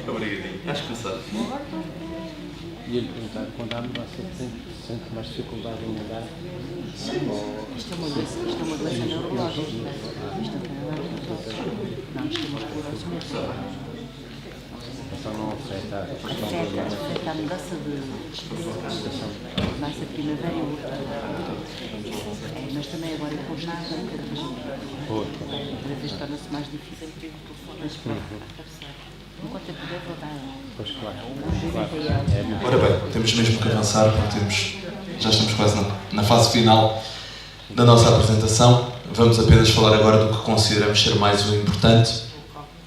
Obrigadinho. Acho que sabe. E ele perguntar, quando há mudança, sente mais dificuldade em mudar? Isto é uma doença neurológica. Isto não tem nada a ver com os outros. Não, isto é uma clorose múltipla. Então não afeta a questão do... Afeta a mudança de estação. Mais a primavera e o outono. Mas também agora em Copenhague, cada vez torna-se mais difícil ter atravessar. Enquanto eu puder, vou dar. Pois claro. Ora bem, temos mesmo que avançar, porque já estamos quase na fase final da nossa apresentação. Vamos apenas falar agora do que consideramos ser mais o importante.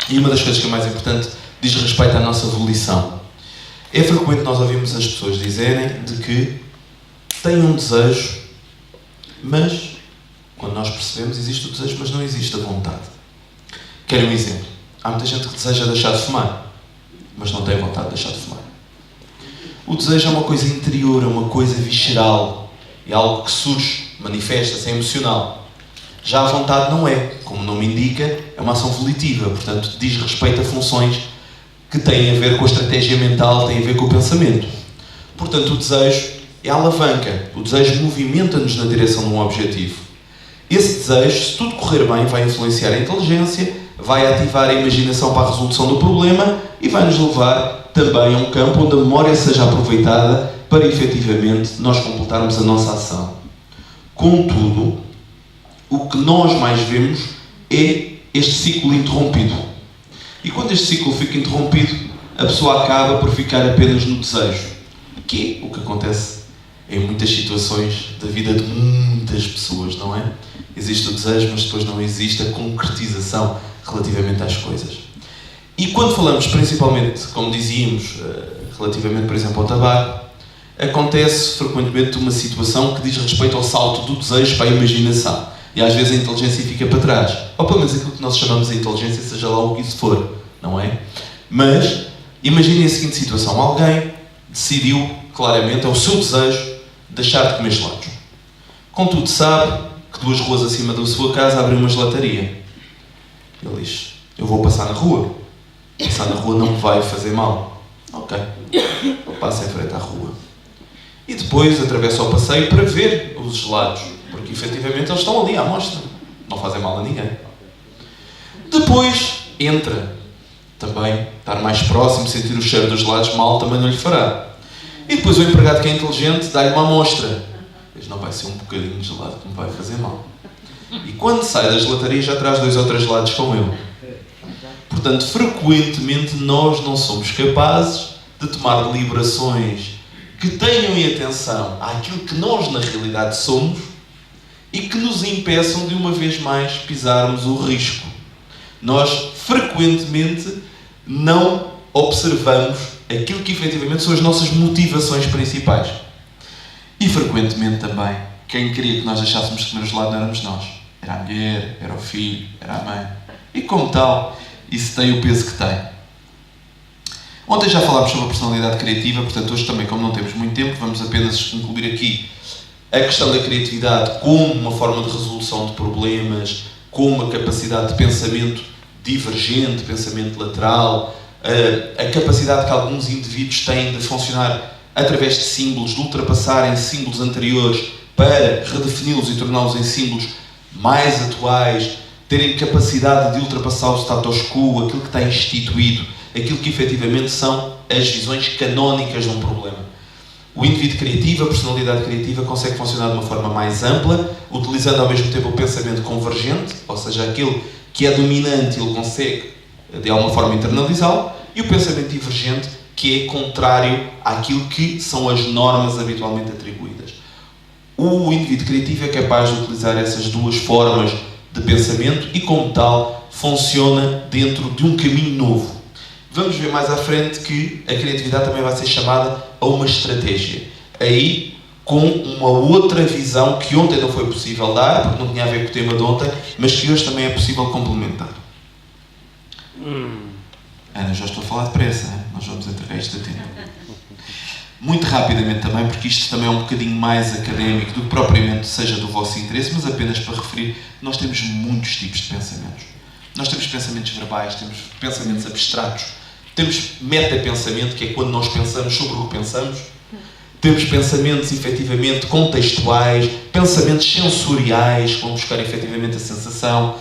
E uma das coisas que é mais importante diz respeito à nossa volição. É frequente nós ouvirmos as pessoas dizerem de que têm um desejo, mas quando nós percebemos existe o desejo, mas não existe a vontade. Quero um exemplo. Há muita gente que deseja deixar de fumar, mas não tem vontade de deixar de fumar. O desejo é uma coisa interior, é uma coisa visceral, é algo que surge, manifesta-se, é emocional. Já a vontade não é, como o nome indica, é uma ação volitiva, portanto diz respeito a funções que têm a ver com a estratégia mental, têm a ver com o pensamento. Portanto, o desejo é a alavanca, o desejo movimenta-nos na direção de um objetivo. Esse desejo, se tudo correr bem, vai influenciar a inteligência, vai ativar a imaginação para a resolução do problema e vai nos levar também a um campo onde a memória seja aproveitada para efetivamente nós completarmos a nossa ação. Contudo, o que nós mais vemos é este ciclo interrompido. E quando este ciclo fica interrompido, a pessoa acaba por ficar apenas no desejo, que é o que acontece em muitas situações da vida de muitas pessoas, não é? Existe o desejo, mas depois não existe a concretização relativamente às coisas. E quando falamos principalmente, como dizíamos, relativamente, por exemplo, ao tabaco, acontece frequentemente uma situação que diz respeito ao salto do desejo para a imaginação. E às vezes a inteligência fica para trás. Ou pelo menos aquilo que nós chamamos de inteligência, seja lá o que isso for, não é? Mas, imaginem a seguinte situação. Alguém decidiu, claramente, é o seu desejo, deixar de comer gelados. Contudo, sabe que 2 ruas acima da sua casa abriu uma gelataria. Ele diz, eu vou passar na rua. Passar na rua não me vai fazer mal. Ok. Ele passa em frente à rua. E depois atravessa o passeio para ver os gelados. Porque efetivamente eles estão ali à mostra. Não fazem mal a ninguém. Depois entra. Também, estar mais próximo, sentir o cheiro dos gelados, mal também não lhe fará. E depois o empregado que é inteligente dá-lhe uma amostra. Diz, não vai ser um bocadinho de gelado que me vai fazer mal. E quando sai da gelataria já traz 2 ou 3 gelados com ele. Portanto, frequentemente nós não somos capazes de tomar deliberações que tenham em atenção àquilo que nós na realidade somos e que nos impeçam de uma vez mais pisarmos o risco. Nós frequentemente não observamos aquilo que efetivamente são as nossas motivações principais. E frequentemente também, quem queria que nós deixássemos de comer o gelado não éramos nós. Era a mulher, era o filho, era a mãe. E como tal, isso tem o peso que tem. Ontem já falámos sobre a personalidade criativa, portanto hoje também, como não temos muito tempo, vamos apenas incluir aqui a questão da criatividade como uma forma de resolução de problemas, como uma capacidade de pensamento divergente, pensamento lateral, a capacidade que alguns indivíduos têm de funcionar através de símbolos, de ultrapassarem símbolos anteriores para redefini-los e torná-los em símbolos mais atuais, terem capacidade de ultrapassar o status quo, aquilo que está instituído, aquilo que efetivamente são as visões canónicas de um problema. O indivíduo criativo, a personalidade criativa, consegue funcionar de uma forma mais ampla, utilizando ao mesmo tempo o pensamento convergente, ou seja, aquele que é dominante, ele consegue de alguma forma internalizá-lo, e o pensamento divergente, que é contrário àquilo que são as normas habitualmente atribuídas. O indivíduo criativo é capaz de utilizar essas 2 formas de pensamento e, como tal, funciona dentro de um caminho novo. Vamos ver mais à frente que a criatividade também vai ser chamada a uma estratégia. Aí, com uma outra visão que ontem não foi possível dar, porque não tinha a ver com o tema de ontem, mas que hoje também é possível complementar. Ana, já estou a falar depressa, hein? Nós vamos entregar isto a tempo. Muito rapidamente também, porque isto também é um bocadinho mais académico do que propriamente seja do vosso interesse, mas apenas para referir, nós temos muitos tipos de pensamentos. Nós temos pensamentos verbais, temos pensamentos abstratos, temos metapensamento, que é quando nós pensamos sobre o que pensamos. Temos pensamentos, efetivamente, contextuais, pensamentos sensoriais, que vão buscar, efetivamente, a sensação.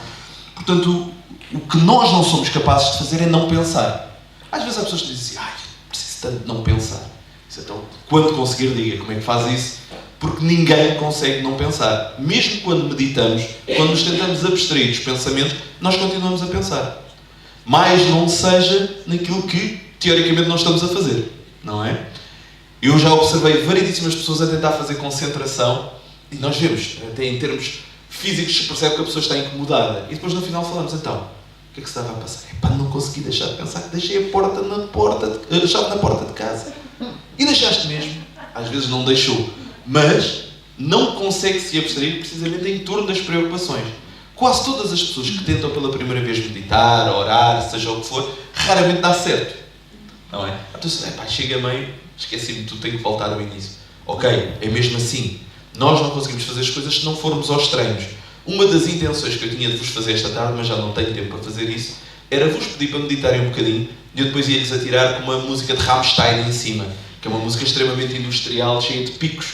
Portanto, o que nós não somos capazes de fazer é não pensar. Às vezes há pessoas que dizem assim, preciso tanto de não pensar. Então, quando conseguir, diga como é que faz isso, porque ninguém consegue não pensar. Mesmo quando meditamos, quando nos tentamos abstrair dos pensamentos, nós continuamos a pensar. Mas não seja naquilo que, teoricamente, nós estamos a fazer. Não é? Eu já observei variedíssimas pessoas a tentar fazer concentração e nós vemos, até em termos físicos, se percebe que a pessoa está incomodada. E depois, no final, falamos, então, o que é que se estava a passar? Não consegui deixar de pensar que deixei a chave na porta de casa. E deixaste mesmo. Às vezes não deixou. Mas não consegue se abstrair precisamente em torno das preocupações. Quase todas as pessoas que tentam pela primeira vez meditar, orar, seja o que for, raramente dá certo. Não é? Então, chega meio, esqueci-me, tu tens que voltar ao início. Ok, é mesmo assim. Nós não conseguimos fazer as coisas se não formos aos treinos. Uma das intenções que eu tinha de vos fazer esta tarde, mas já não tenho tempo para fazer isso, era vos pedir para meditarem um bocadinho e eu depois ia-lhes atirar com uma música de Rammstein em cima, que é uma música extremamente industrial, cheia de picos,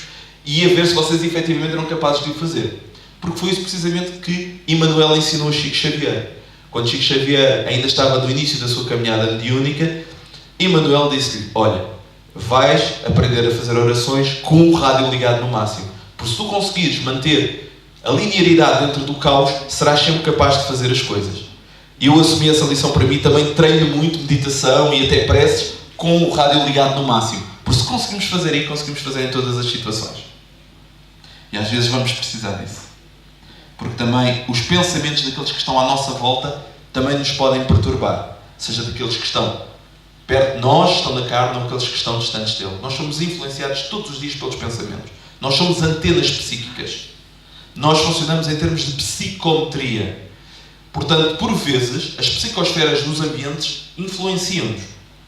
e ia ver se vocês efetivamente eram capazes de o fazer. Porque foi isso precisamente que Emmanuel ensinou a Chico Xavier. Quando Chico Xavier ainda estava no início da sua caminhada mediúnica, Emmanuel disse-lhe, olha, vais aprender a fazer orações com o rádio ligado no máximo. Porque se tu conseguires manter a linearidade dentro do caos, serás sempre capaz de fazer as coisas. E eu assumi essa lição para mim, também treino muito meditação e até preces com o rádio ligado no máximo. Porque se conseguimos fazer aí, conseguimos fazer em todas as situações. E às vezes vamos precisar disso. Porque também os pensamentos daqueles que estão à nossa volta também nos podem perturbar. Seja daqueles que estão perto de nós, estão na carne, ou aqueles que estão distantes dele. Nós somos influenciados todos os dias pelos pensamentos. Nós somos antenas psíquicas. Nós funcionamos em termos de psicometria. Portanto, por vezes, as psicosferas nos ambientes influenciam-nos.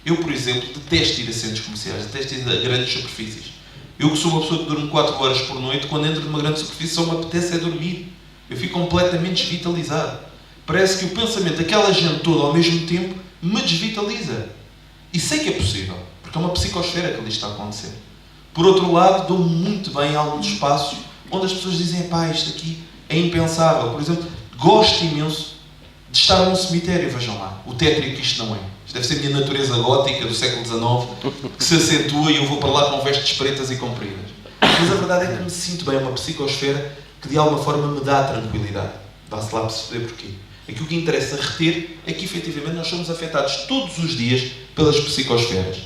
Eu, por exemplo, detesto ir a centros comerciais, detesto ir a grandes superfícies. Eu que sou uma pessoa que durmo 4 horas por noite, quando entro numa grande superfície só me apetece é dormir. Eu fico completamente desvitalizado. Parece que o pensamento daquela gente toda ao mesmo tempo me desvitaliza. E sei que é possível, porque é uma psicosfera que ali está a acontecer. Por outro lado, dou-me muito bem em alguns espaços onde as pessoas dizem, isto aqui é impensável. Por exemplo, gosto imenso de estar num cemitério, vejam lá. O tétrico que isto não é. Isto deve ser a minha natureza gótica do século XIX, que se acentua e eu vou para lá com vestes pretas e compridas. Mas a verdade é que me sinto bem, é uma psicosfera que de alguma forma me dá tranquilidade. Vá-se lá perceber porquê. Aqui o que interessa reter é que efetivamente nós somos afetados todos os dias pelas psicosferas.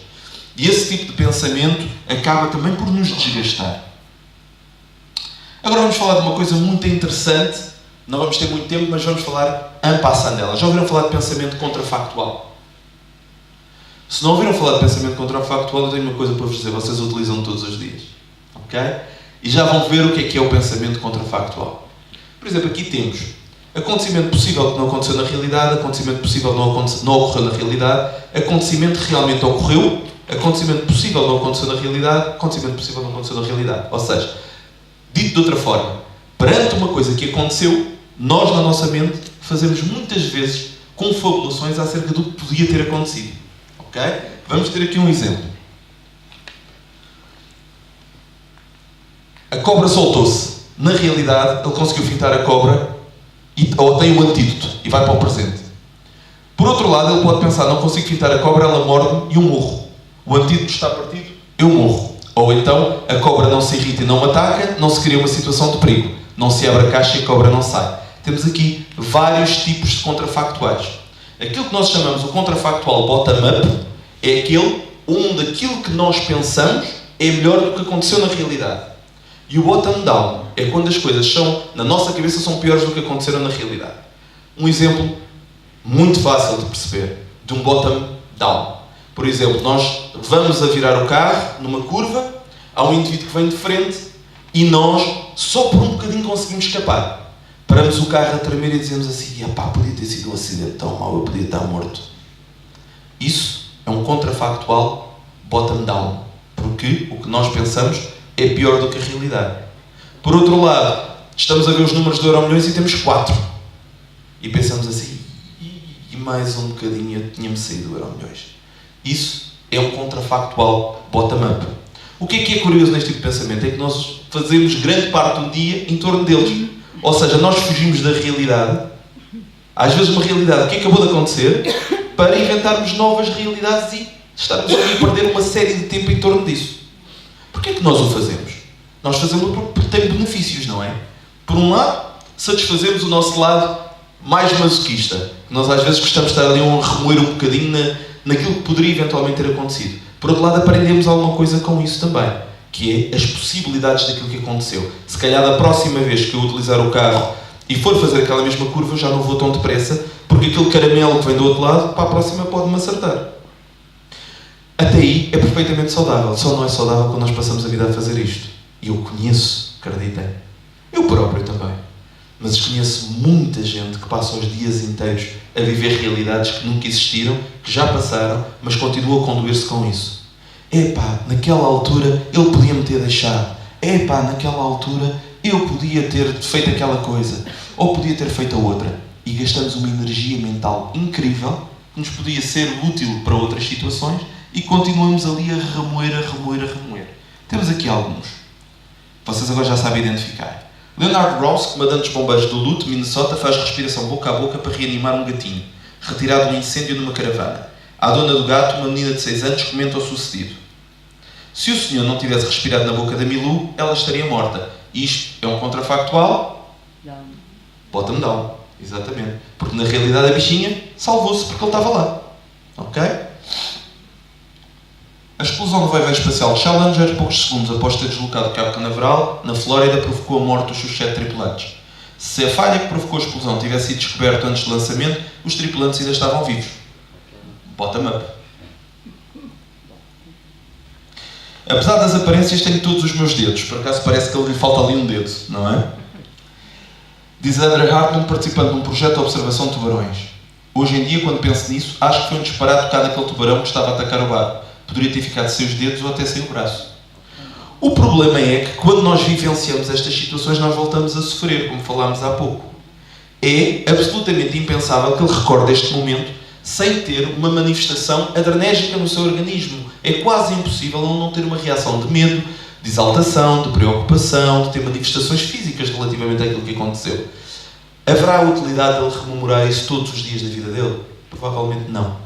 E esse tipo de pensamento acaba também por nos desgastar. Agora vamos falar de uma coisa muito interessante. Não vamos ter muito tempo, mas vamos falar en passant dela. Já ouviram falar de pensamento contrafactual? Se não ouviram falar de pensamento contrafactual, eu tenho uma coisa para vos dizer. Vocês utilizam todos os dias. Ok? E já vão ver o que é o pensamento contrafactual. Por exemplo, aqui temos acontecimento possível que não aconteceu na realidade, acontecimento possível que não ocorreu na realidade, acontecimento que realmente ocorreu, acontecimento possível que não aconteceu na realidade, acontecimento possível que não aconteceu na realidade. Ou seja, dito de outra forma, perante uma coisa que aconteceu, nós na nossa mente fazemos muitas vezes confabulações acerca do que podia ter acontecido. Ok? Vamos ter aqui um exemplo. A cobra soltou-se. Na realidade, ele conseguiu fintar a cobra ou tem o antídoto e vai para o presente. Por outro lado, ele pode pensar, não consigo fintar a cobra, ela morde e eu morro. O antídoto está partido, eu morro. Ou então, a cobra não se irrita e não me ataca, não se cria uma situação de perigo. Não se abre a caixa e a cobra não sai. Temos aqui vários tipos de contrafactuais. Aquilo que nós chamamos o contrafactual bottom-up é aquele onde aquilo que nós pensamos é melhor do que aconteceu na realidade. E o bottom-down é quando as coisas são, na nossa cabeça, são piores do que aconteceram na realidade. Um exemplo muito fácil de perceber de um bottom-down. Por exemplo, nós vamos a virar o carro numa curva, há um indivíduo que vem de frente e nós, só por um bocadinho, conseguimos escapar. Paramos o carro a tremer e dizemos assim, podia ter sido um acidente tão mau, eu podia estar morto. Isso é um contrafactual bottom-down, porque o que nós pensamos é pior do que a realidade. Por outro lado, estamos a ver os números de Euromilhões e temos 4. E pensamos assim, mais um bocadinho eu tinha-me saído do Euromilhões. Isso é um contrafactual bottom-up. O que é curioso neste tipo de pensamento? É que nós fazemos grande parte do dia em torno deles. Ou seja, nós fugimos da realidade, às vezes uma realidade que acabou de acontecer, para inventarmos novas realidades e estarmos aqui a perder uma série de tempo em torno disso. Porquê é que nós o fazemos? Nós fazemos porque tem benefícios, não é? Por um lado, satisfazemos o nosso lado mais masoquista. Nós às vezes gostamos de estar ali a remoer um bocadinho naquilo que poderia eventualmente ter acontecido. Por outro lado, aprendemos alguma coisa com isso também, que é as possibilidades daquilo que aconteceu. Se calhar da próxima vez que eu utilizar o carro e for fazer aquela mesma curva, eu já não vou tão depressa, porque aquele caramelo que vem do outro lado, para a próxima pode-me acertar. Até aí é perfeitamente saudável. Só não é saudável quando nós passamos a vida a fazer isto. E eu conheço, acreditem. Eu próprio também. Mas conheço muita gente que passa os dias inteiros a viver realidades que nunca existiram, que já passaram, mas continua a condoer-se com isso. Epá, naquela altura ele podia-me ter deixado. Epá, naquela altura eu podia ter feito aquela coisa. Ou podia ter feito a outra. E gastamos uma energia mental incrível, que nos podia ser útil para outras situações, e continuamos ali a remoer. Temos aqui alguns. Vocês agora já sabem identificar. Leonard Ross, comandante dos bombeiros do Lute, Minnesota, faz respiração boca a boca para reanimar um gatinho, retirado de um incêndio numa caravana. A dona do gato, uma menina de 6 anos, comenta o sucedido. Se o senhor não tivesse respirado na boca da Milu, ela estaria morta. Isto é um contrafactual? Bottom down. Exatamente. Porque na realidade a bichinha salvou-se porque ele estava lá. Ok? A explosão do vai-vai espacial Challenger, poucos segundos após ter deslocado o Cabo Canaveral, na Flórida, provocou a morte dos seus 7 tripulantes. Se a falha que provocou a explosão tivesse sido descoberta antes do lançamento, os tripulantes ainda estavam vivos. Bottom up. Apesar das aparências, tenho todos os meus dedos. Por acaso parece que lhe falta ali um dedo, não é? Diz Andrew Hartman, participante de um projeto de observação de tubarões. Hoje em dia, quando penso nisso, acho que foi um disparate tocar naquele tubarão que estava a atacar o barco. Poderia ter ficado sem os dedos ou até sem o braço. O problema é que quando nós vivenciamos estas situações, nós voltamos a sofrer, como falámos há pouco. É absolutamente impensável que ele recorde este momento sem ter uma manifestação adrenérgica no seu organismo. É quase impossível ele não ter uma reação de medo, de exaltação, de preocupação, de ter manifestações físicas relativamente àquilo que aconteceu. Haverá utilidade dele rememorar isso todos os dias da vida dele? Provavelmente não.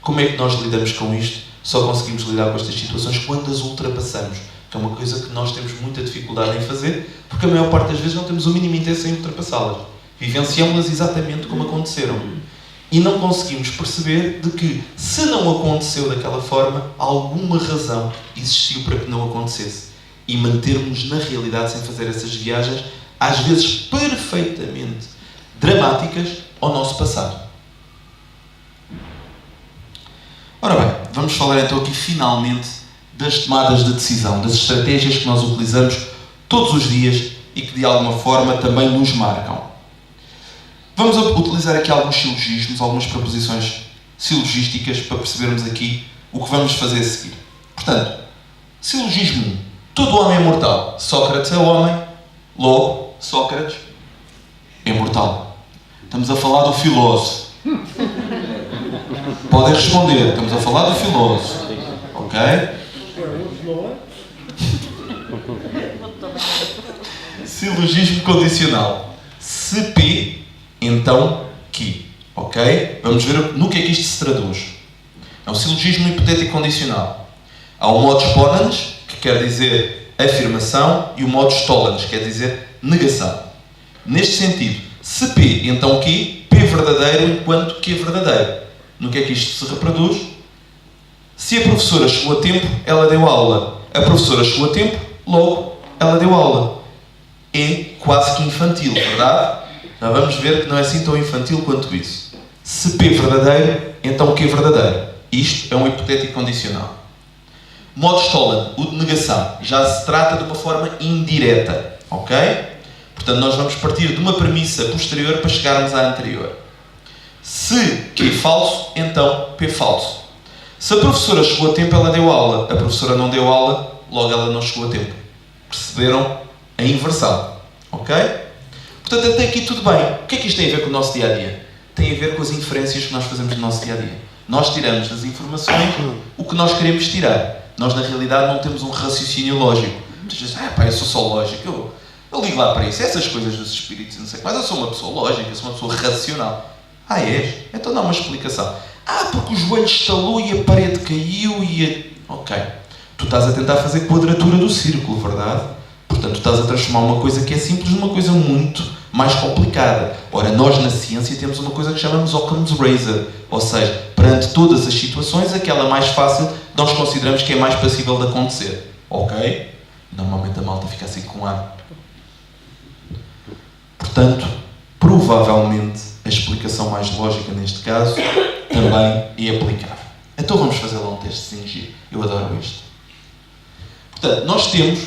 Como é que nós lidamos com isto? Só conseguimos lidar com estas situações quando as ultrapassamos, que é uma coisa que nós temos muita dificuldade em fazer, porque a maior parte das vezes não temos o mínimo interesse em ultrapassá-las. Vivenciamos-las exatamente como aconteceram. E não conseguimos perceber de que, se não aconteceu daquela forma, alguma razão existiu para que não acontecesse. E mantermos na realidade sem fazer essas viagens, às vezes perfeitamente dramáticas, ao nosso passado. Ora bem, vamos falar então aqui finalmente das tomadas de decisão, das estratégias que nós utilizamos todos os dias e que de alguma forma também nos marcam. Vamos utilizar aqui alguns silogismos, algumas proposições silogísticas para percebermos aqui o que vamos fazer a seguir. Portanto, silogismo 1. Todo homem é mortal. Sócrates é homem, logo, Sócrates é mortal. Estamos a falar do filósofo. Podem responder, estamos a falar do filósofo. Ok? Silogismo condicional. Se P, então que. Ok? Vamos ver no que é que isto se traduz. É um silogismo hipotético condicional. Há o modus ponens, que quer dizer afirmação, e o modus tollens, que quer dizer negação. Neste sentido, se P, então que, P verdadeiro enquanto que é verdadeiro. No que é que isto se reproduz? Se a professora chegou a tempo, ela deu aula. A professora chegou a tempo, logo, ela deu aula. É quase que infantil, verdade? Já vamos ver que não é assim tão infantil quanto isso. Se P verdadeiro, então o que é verdadeiro? Isto é um hipotético condicional. Modus tollens, o de negação, já se trata de uma forma indireta. Ok? Portanto, nós vamos partir de uma premissa posterior para chegarmos à anterior. Se Q é falso, então P é falso. Se a professora chegou a tempo, ela deu aula. A professora não deu aula, logo ela não chegou a tempo. Perceberam a inversão? Ok? Portanto, até aqui tudo bem. O que é que isto tem a ver com o nosso dia-a-dia? tem a ver com as inferências que nós fazemos no nosso dia-a-dia. Nós tiramos das informações o que nós queremos tirar. Nós, na realidade, não temos um raciocínio lógico. Muitas vezes, eu sou só lógico, eu ligo lá para isso, essas coisas dos espíritos, não sei, mas eu sou uma pessoa lógica, eu sou uma pessoa racional. És? Então dá uma explicação. Porque o joelho estalou e a parede caiu Ok. Tu estás a tentar fazer quadratura do círculo, verdade? Portanto, tu estás a transformar uma coisa que é simples numa coisa muito mais complicada. Ora, nós na ciência temos uma coisa que chamamos Occam's Razor. Ou seja, perante todas as situações, aquela mais fácil nós consideramos que é mais passível de acontecer. Ok? Normalmente a malta fica assim com ar. Portanto, provavelmente, a explicação mais lógica neste caso também é aplicável. Então vamos fazer lá um teste de sinergia. Eu adoro isto. Portanto, nós temos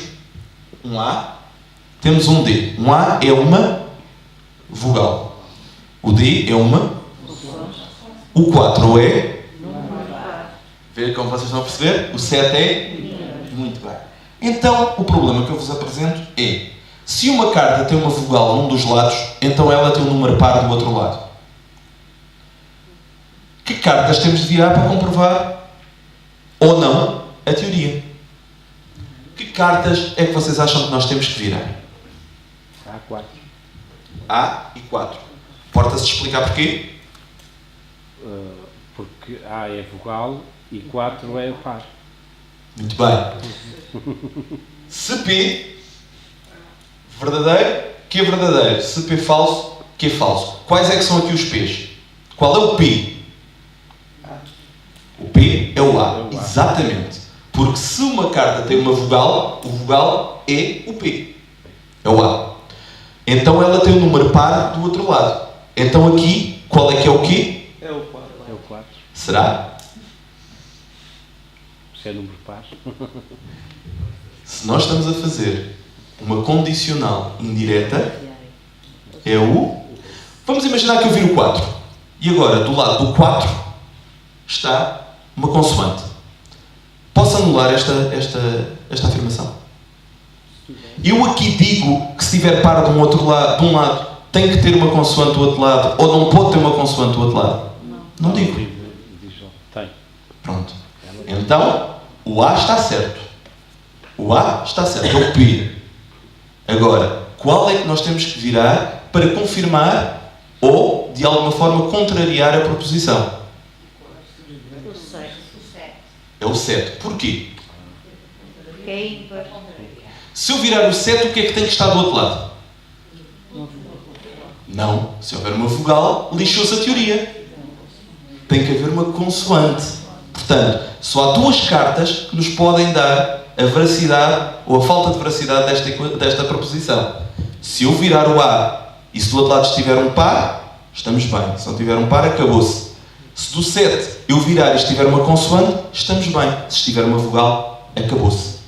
um A, temos um D. Um A é uma vogal. O D é uma. O 4 é. Vê como vocês estão a perceber? O 7 é. Muito bem. Então, o problema que eu vos apresento é: se uma carta tem uma vogal num dos lados, então ela tem um número par do outro lado. Que cartas temos de virar para comprovar ou não a teoria? Que cartas é que vocês acham que nós temos que virar? A4. A e 4. Importa-se de explicar porquê? Porque A é vogal e 4 é par. Muito bem. Se P verdadeiro, que é verdadeiro. Se P falso, que é falso. Quais é que são aqui os P's? Qual é o P? O P é o A. Exatamente. Porque se uma carta tem uma vogal, o vogal é o P. É o A. Então ela tem um número par do outro lado. Então aqui, qual é que é o quê? É o 4. É o 4. Será? Se é número par. Se nós estamos a fazer uma condicional indireta, é o... Vamos imaginar que eu viro o 4. E agora, do lado do 4, está uma consoante. Posso anular esta afirmação? Eu aqui digo que se tiver par de um lado, tem que ter uma consoante do outro lado, ou não pode ter uma consoante do outro lado? Não digo. Tem. Pronto. Então, o A está certo. O A está certo. É o P. Agora, qual é que nós temos que virar para confirmar ou, de alguma forma, contrariar a proposição? É o 7. Porquê? Se eu virar o 7, o que é que tem que estar do outro lado? Não. Se houver uma vogal, lixou-se a teoria. Tem que haver uma consoante. Portanto, só há duas cartas que nos podem dar a veracidade ou a falta de veracidade desta proposição. Se eu virar o A e se do outro lado estiver um par, estamos bem. Se não tiver um par, acabou-se. Se do 7 eu virar e estiver uma consoante, estamos bem. Se estiver uma vogal, acabou-se.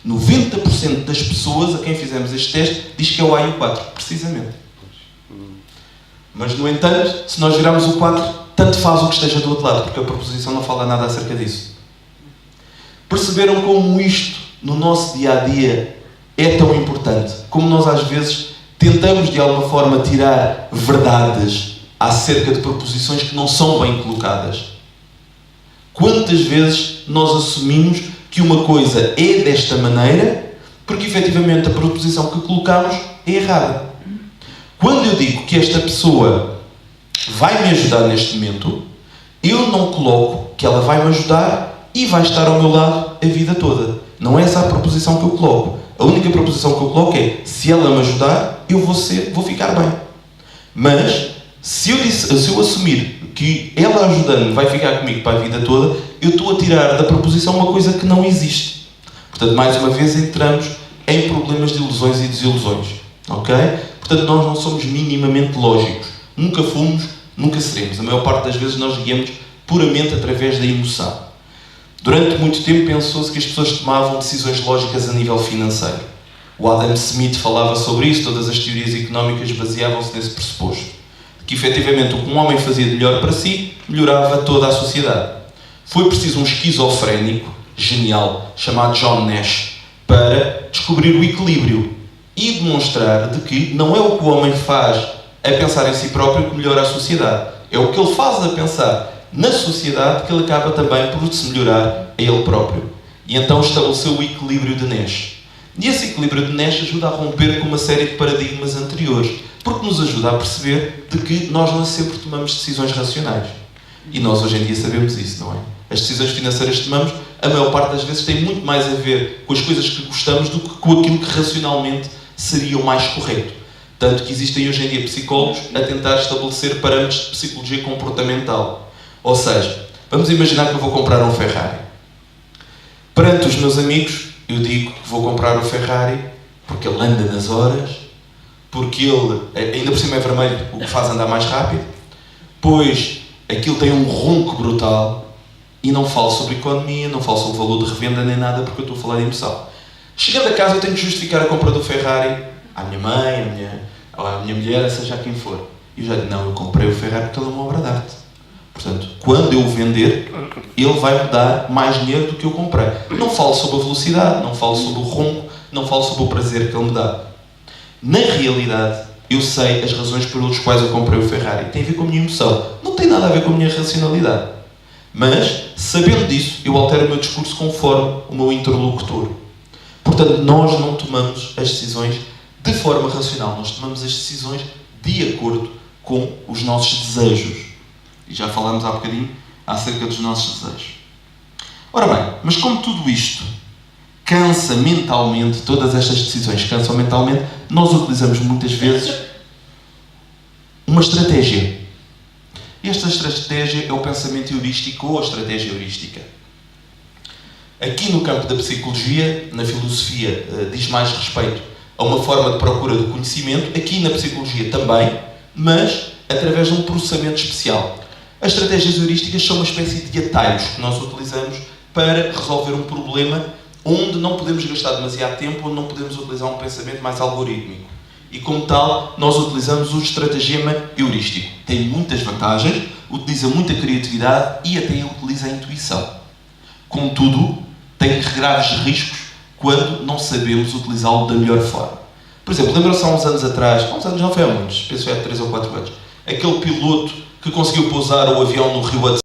90% das pessoas a quem fizemos este teste diz que é o A e o 4, precisamente. Mas, no entanto, se nós virarmos o 4, tanto faz o que esteja do outro lado, porque a proposição não fala nada acerca disso. Perceberam como isto, no nosso dia-a-dia, é tão importante? Como nós, às vezes, tentamos, de alguma forma, tirar verdades acerca de proposições que não são bem colocadas? Quantas vezes nós assumimos que uma coisa é desta maneira porque, efetivamente, a proposição que colocamos é errada? Quando eu digo que esta pessoa vai me ajudar neste momento, eu não coloco que ela vai me ajudar e vai estar ao meu lado a vida toda. Não é essa a proposição que eu coloco. A única proposição que eu coloco é: se ela me ajudar, eu vou ficar bem. Mas, se eu assumir que ela ajudando vai ficar comigo para a vida toda, eu estou a tirar da proposição uma coisa que não existe. Portanto, mais uma vez, entramos em problemas de ilusões e desilusões. Ok? Portanto, nós não somos minimamente lógicos. Nunca fomos, nunca seremos. A maior parte das vezes nós guiamos puramente através da emoção. Durante muito tempo pensou-se que as pessoas tomavam decisões lógicas a nível financeiro. O Adam Smith falava sobre isso, todas as teorias económicas baseavam-se nesse pressuposto. Que, efetivamente, o que um homem fazia de melhor para si, melhorava toda a sociedade. Foi preciso um esquizofrénico genial, chamado John Nash, para descobrir o equilíbrio e demonstrar de que não é o que o homem faz a pensar em si próprio que melhora a sociedade. É o que ele faz a pensar na sociedade que ele acaba também por se melhorar a ele próprio. E então estabeleceu o equilíbrio de Nash. E esse equilíbrio de Nash ajuda a romper com uma série de paradigmas anteriores, porque nos ajuda a perceber de que nós não sempre tomamos decisões racionais. E nós hoje em dia sabemos isso, não é? As decisões financeiras que tomamos, a maior parte das vezes, tem muito mais a ver com as coisas que gostamos do que com aquilo que racionalmente seria o mais correto. Tanto que existem hoje em dia psicólogos a tentar estabelecer parâmetros de psicologia comportamental. Ou seja, vamos imaginar que eu vou comprar um Ferrari. Perante os meus amigos, eu digo que vou comprar o Ferrari porque ele anda nas horas, porque ele, ainda por cima é vermelho, o que faz andar mais rápido, pois aquilo tem um ronco brutal, e não falo sobre economia, não falo sobre o valor de revenda nem nada, porque eu estou a falar de emoção. Chegando a casa eu tenho que justificar a compra do Ferrari à minha mãe, à minha mulher, seja a quem for. E eu já digo, não, eu comprei o Ferrari porque ele é uma obra de arte. Portanto, quando eu o vender, ele vai me dar mais dinheiro do que eu comprei. Não falo sobre a velocidade, não falo sobre o ronco, não falo sobre o prazer que ele me dá. Na realidade, eu sei as razões pelas quais eu comprei o Ferrari. Tem a ver com a minha emoção. Não tem nada a ver com a minha racionalidade. Mas, sabendo disso, eu altero o meu discurso conforme o meu interlocutor. Portanto, nós não tomamos as decisões de forma racional. Nós tomamos as decisões de acordo com os nossos desejos. E já falámos há bocadinho acerca dos nossos desejos. Ora bem, mas como tudo isto cansa mentalmente, todas estas decisões cansam mentalmente, nós utilizamos muitas vezes uma estratégia. Esta estratégia é o pensamento heurístico ou a estratégia heurística. Aqui no campo da psicologia, na filosofia, diz mais respeito a uma forma de procura do conhecimento, aqui na psicologia também, mas através de um processamento especial. As estratégias heurísticas são uma espécie de atalhos que nós utilizamos para resolver um problema onde não podemos gastar demasiado tempo, onde não podemos utilizar um pensamento mais algorítmico. E como tal, nós utilizamos o estratagema heurístico. Tem muitas vantagens, utiliza muita criatividade e até utiliza a intuição. Contudo, tem graves riscos quando não sabemos utilizá-lo da melhor forma. Por exemplo, lembram-se há uns anos atrás, há uns anos não foi há muitos, penso que foi há 3 ou 4 anos, aquele piloto que conseguiu pousar o avião no Rio Hudson